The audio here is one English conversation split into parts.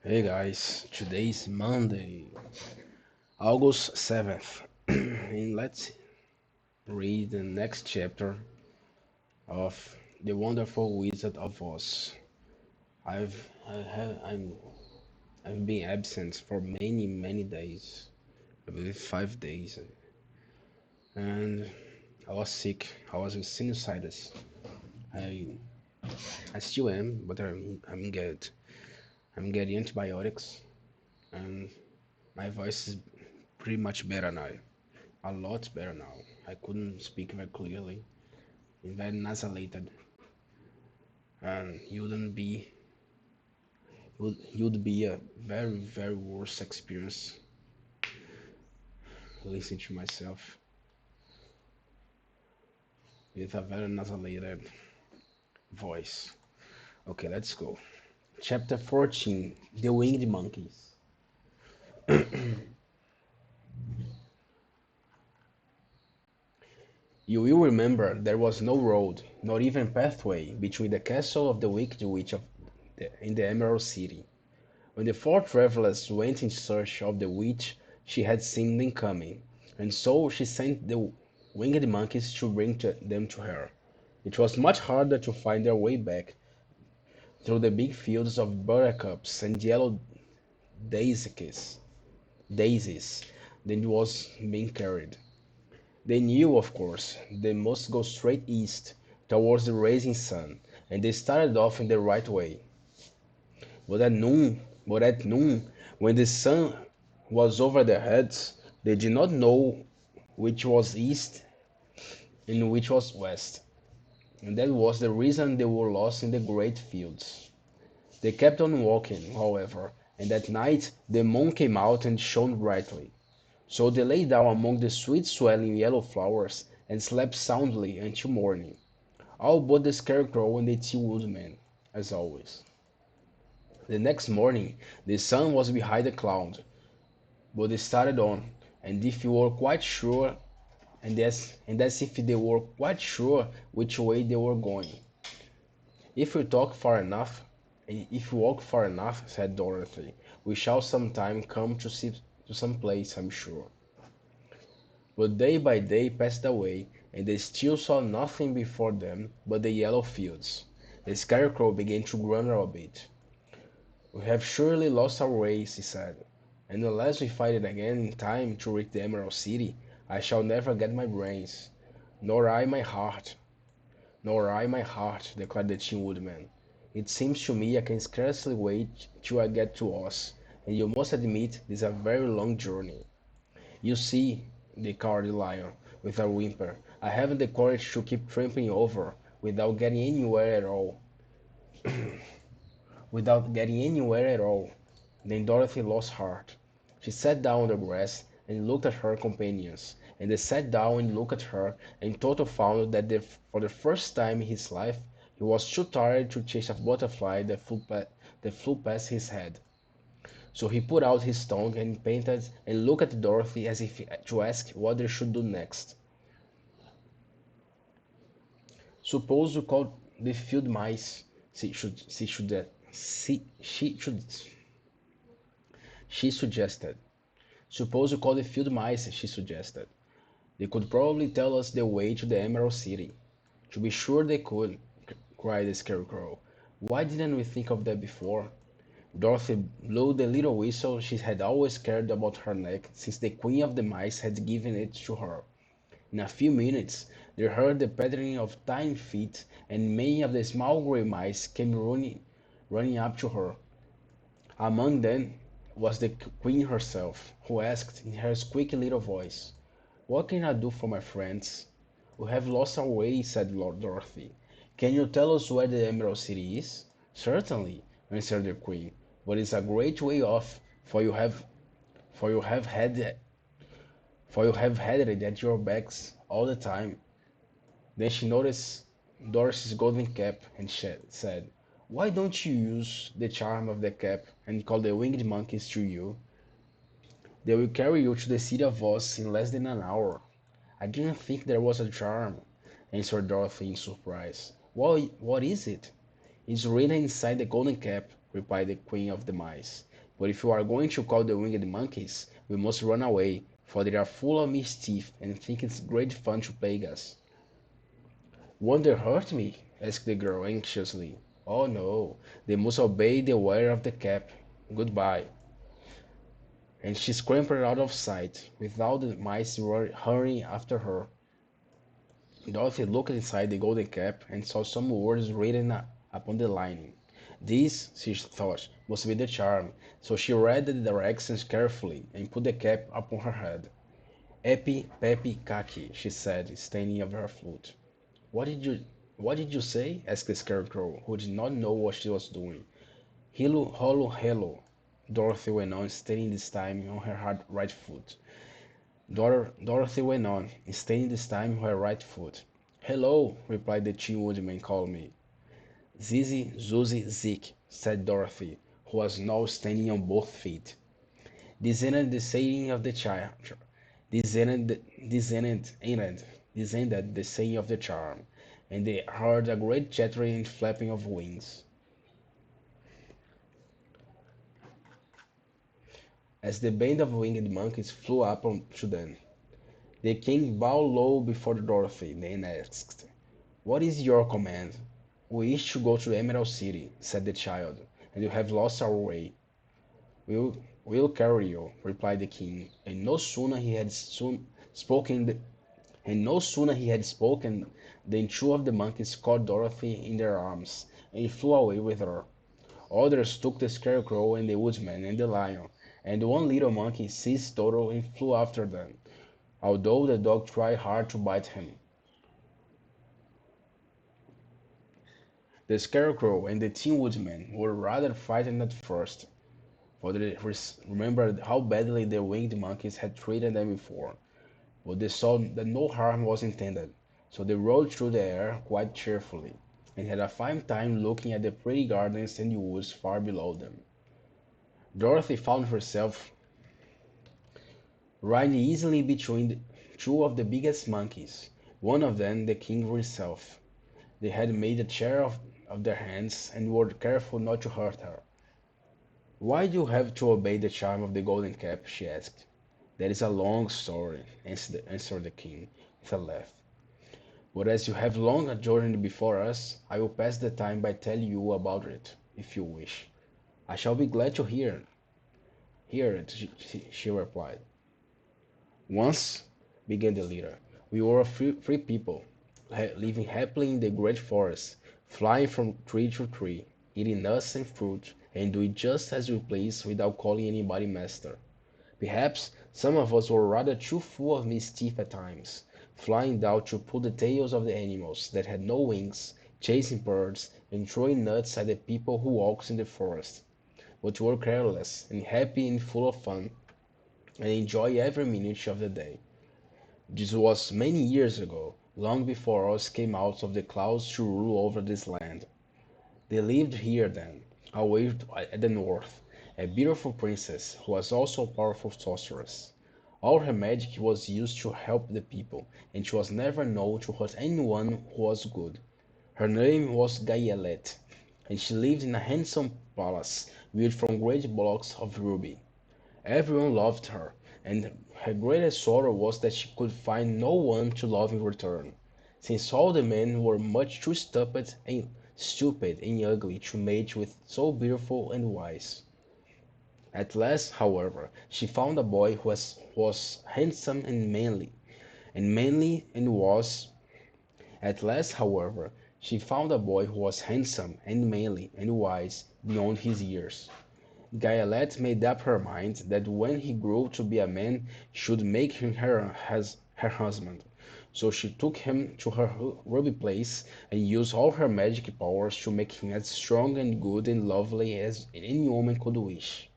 Hey guys, today's Monday, August 7th, and let's read the next chapter of The Wonderful Wizard of Oz. I've been absent for many days, I believe 5 days, and I was sick. I was in sinusitis. I I still am, but I'm getting antibiotics, and my voice is pretty much better now. A lot better now. I couldn't speak very clearly and very nasalated, and it would be a very worse experience listening to myself with a very nasalated voice. Okay, let's go. Chapter 14: The Winged Monkeys. You will remember there was no road, nor even pathway, between the castle of the Wicked Witch in the Emerald City. When the four travelers went in search of the witch, she had seen them coming, and so she sent the winged monkeys to bring them to her. It was much harder to find their way back through the big fields of buttercups and yellow daisies, daisies than it was being carried. They knew, of course, they must go straight east, towards the rising sun, and they started off in the right way. But at noon, when the sun was over their heads, they did not know which was east and which was west, and that was the reason they were lost in the great fields. They kept on walking, however, and at night the moon came out and shone brightly. So they lay down among the sweet swelling yellow flowers and slept soundly until morning, all but the Scarecrow and the Tin Woodman, as always. The next morning the sun was behind a cloud, but they started on, and if you were quite sure and as if they were quite sure which way they were going. If we talk far enough, if we walk far enough, said Dorothy, we shall sometime come to some place, I'm sure. But day by day passed away, and they still saw nothing before them but the yellow fields. The Scarecrow began to grumble a bit. We have surely lost our way, he said, and unless we find it again in time to reach the Emerald City, I shall never get my brains. Nor I my heart. Nor I my heart, declared the Tin Woodman. It seems to me I can scarcely wait till I get to Oz, and you must admit this is a very long journey. You see, declared the Lion, with a whimper, I haven't the courage to keep tramping over without getting anywhere at all. Without getting anywhere at all. Then Dorothy lost heart. She sat down on the grass and looked at her companions, and they sat down and looked at her, and Toto found that for the first time in his life he was too tired to chase a butterfly that flew past his head. So he put out his tongue and panted and looked at Dorothy as if to ask what they should do next. Suppose we call the field mice, she suggested. Suppose we call the field mice, she suggested. They could probably tell us the way to the Emerald City. To be sure they could, cried the Scarecrow. Why didn't we think of that before? Dorothy blew the little whistle she had always carried about her neck since the Queen of the Mice had given it to her. In a few minutes they heard the pattering of tiny feet, and many of the small gray mice came running up to her. Among them was the Queen herself, who asked in her squeaky little voice, "What can I do for my friends?" "We have lost our way," said Lord Dorothy. "Can you tell us where the Emerald City is?" "Certainly," answered the Queen, "but it's a great way off, for you have had for you have had it at your backs all the time." Then she noticed Dorothy's golden cap and said, "Why don't you use the charm of the cap and call the winged monkeys to you? They will carry you to the city of Oz in less than an hour." "I didn't think there was a charm," answered Dorothy in surprise. What is it?" "It's written inside the golden cap," replied the Queen of the Mice. But if you are going to call the winged monkeys, we must run away, for they are full of mischief and think it's great fun to plague us." "Won't they hurt me?" asked the girl anxiously. "Oh no, they must obey the wearer of the cap. Goodbye." And she scampered out of sight, with all the mice hurrying after her. Dorothy looked inside the golden cap and saw some words written upon the lining. This, she thought, must be the charm, so she read the directions carefully and put the cap upon her head. "Epi, pepi, kaki," she said, standing over her flute. "What did you what did you say?" asked the Scarecrow, who did not know what she was doing. "Hillu, hollu, hello," Dorothy went on, standing this time on her right foot. Dorothy went on, standing this time on her right foot. "Hello," replied the Tin Woodman calmly. "Zizi, Zuzi, Zik," said Dorothy, who was now standing on both feet. This ended the saying of the child. This ended the saying of the charm, and they heard a great chattering and flapping of wings. As the band of winged monkeys flew up to them, the king bowed low before Dorothy, then asked, "What is your command?" "We wish to go to the Emerald City," said the child, "and you have lost our way." "We'll, we'll carry you," replied the king, and no sooner he had spoken than two of the monkeys caught Dorothy in their arms and flew away with her. Others took the Scarecrow and the Woodsman and the Lion, and one little monkey seized Toto and flew after them, although the dog tried hard to bite him. The Scarecrow and the Tin Woodman were rather frightened at first, for they remembered how badly the winged monkeys had treated them before, but they saw that no harm was intended, so they rode through the air quite cheerfully, and had a fine time looking at the pretty gardens and woods far below them. Dorothy found herself riding easily between two of the biggest monkeys, one of them the king himself. They had made a chair of their hands and were careful not to hurt her. "Why do you have to obey the charm of the golden cap?" she asked. "That is a long story," answered the king, with a laugh. "But as you have long journey before us, I will pass the time by telling you about it, if you wish." "I shall be glad to hear it," she replied. "Once," began the leader, "we were a free people, living happily in the great forest, flying from tree to tree, eating nuts and fruit, and doing just as we pleased without calling anybody master. Perhaps some of us were rather too full of mischief at times, flying down to pull the tails of the animals that had no wings, chasing birds, and throwing nuts at the people who walked in the forest, but were careless and happy and full of fun, and enjoy every minute of the day. This was many years ago, long before us came out of the clouds to rule over this land. There lived here then, away at the north, a beautiful princess who was also a powerful sorceress. All her magic was used to help the people, and she was never known to hurt anyone who was good. Her name was Gayelette, and she lived in a handsome palace built from great blocks of ruby. Everyone loved her, and her greatest sorrow was that she could find no one to love in return, since all the men were much too stupid and ugly to mate with so beautiful and wise. At last, however, she found a boy who was handsome and manly and was at last, however, she found a boy who was handsome and manly and wise beyond his years. Gayelette made up her mind that when he grew to be a man she should make him her husband. So she took him to her ruby place and used all her magic powers to make him as strong and good and lovely as any woman could wish.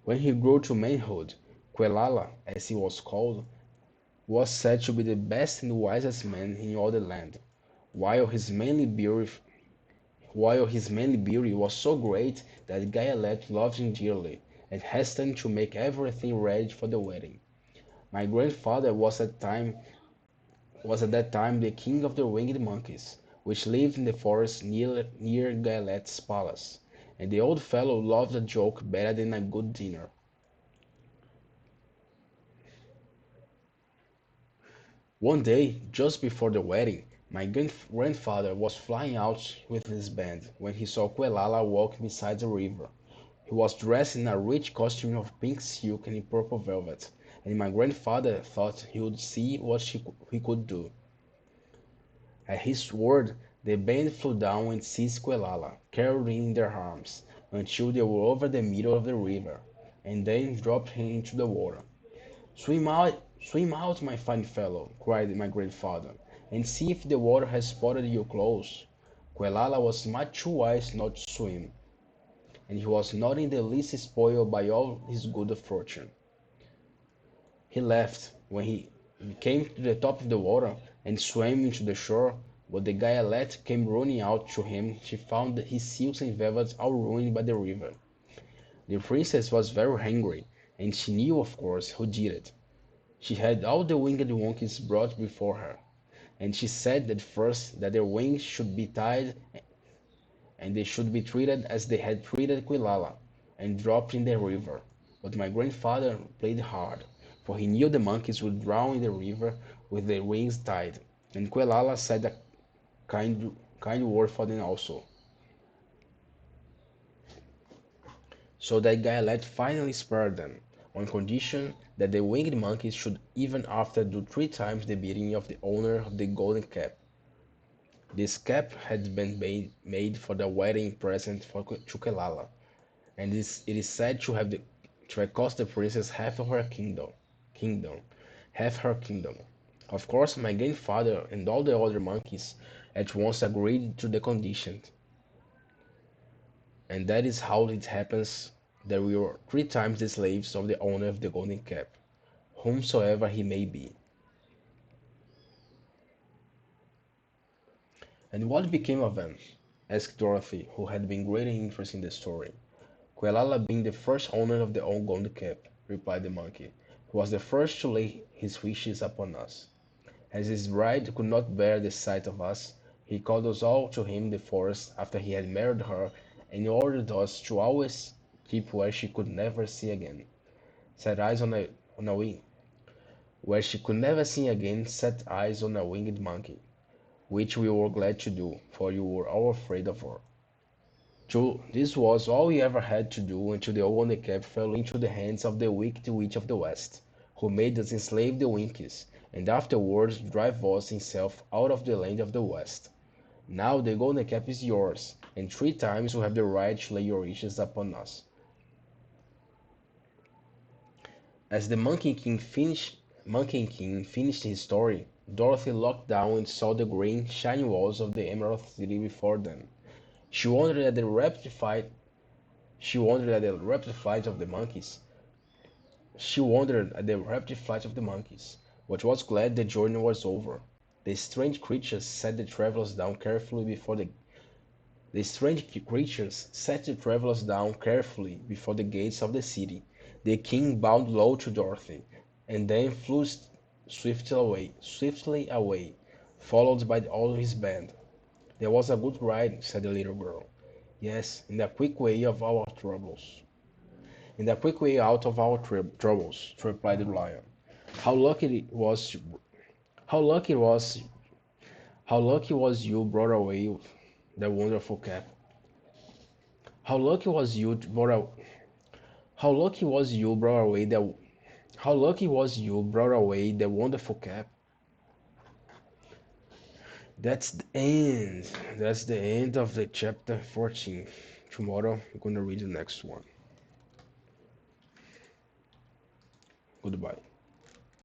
When he grew to manhood, Quelala, as he was called, was said to be the best and wisest man in all the land, while his manly beauty was so great that Gayelette loved him dearly, and hastened to make everything ready for the wedding. My grandfather was at that time the king of the winged monkeys, which lived in the forest near Galet's palace, and the old fellow loved a joke better than a good dinner. One day, just before the wedding, my grandfather was flying out with his band when he saw Quelala walk beside the river. He was dressed in a rich costume of pink silk and purple velvet, and my grandfather thought he would see what he could do. At his word, the band flew down and seized Quelala, carried him in their arms, until they were over the middle of the river, and then dropped him into the water. Swim out, my fine fellow, cried my grandfather, and see if the water has spotted your clothes. Quelala was much too wise not to swim, and he was not in the least spoiled by all his good fortune. He laughed when he came to the top of the water and swam into the shore, but the Gayalette came running out to him. She found his silks and velvets all ruined by the river. The princess was very angry, and she knew, of course, who did it. She had all the winged monkeys brought before her, and she said that first that their wings should be tied and they should be treated as they had treated Quilala, and dropped in the river. But my grandfather played hard, for he knew the monkeys would drown in the river with their wings tied, and Quilala said a kind word for them also. So that Gaelet finally spared them, on condition that the winged monkeys should even after do 3 times the bidding of the owner of the golden cap. This cap had been made for the wedding present for Chuquelala, and it is said to have cost the princess half of her kingdom, half her kingdom. Of course, my grandfather and all the other monkeys at once agreed to the condition, and that is how it happens that we were 3 times the slaves of the owner of the golden cap, whomsoever he may be. And what became of them? Asked Dorothy, who had been greatly interested in the story. Quelala being the first owner of the old golden cap, replied the monkey, who was the first to lay his wishes upon us. As his bride could not bear the sight of us, he called us all to him in the forest after he had married her, and ordered us to always keep where she could never see again. Set eyes on a wing, where she could never see again, set eyes on a winged monkey, which we were glad to do, for you were all afraid of her. True, this was all we ever had to do until the old cap fell into the hands of the wicked witch of the West, who made us enslave the Winkies, and afterwards drive us himself out of the land of the West. Now the golden cap is yours, and 3 times you have the right to lay your wishes upon us. As the Monkey King finished his story, Dorothy looked down and saw the green, shining walls of the Emerald City before them. She wondered at the rapid flight. She wondered at the rapid flight of the monkeys. She wondered at the rapid flight of the monkeys, but was glad the journey was over. The strange creatures set the travelers down carefully before the strange creatures set the travelers down carefully before the gates of the city. The king bowed low to Dorothy, and then flew swiftly away, followed by all his band. There was a good ride, said the little girl. Yes, in the quick way of our troubles. In the quick way out of our troubles, replied the lion. How lucky it was! How lucky it was! How lucky was you brought away the wonderful cap! How lucky was you brought a, How lucky was you brought away the How lucky was you brought away the wonderful cap! That's the end. That's the end of the chapter 14. Tomorrow we're gonna read the next one. Goodbye.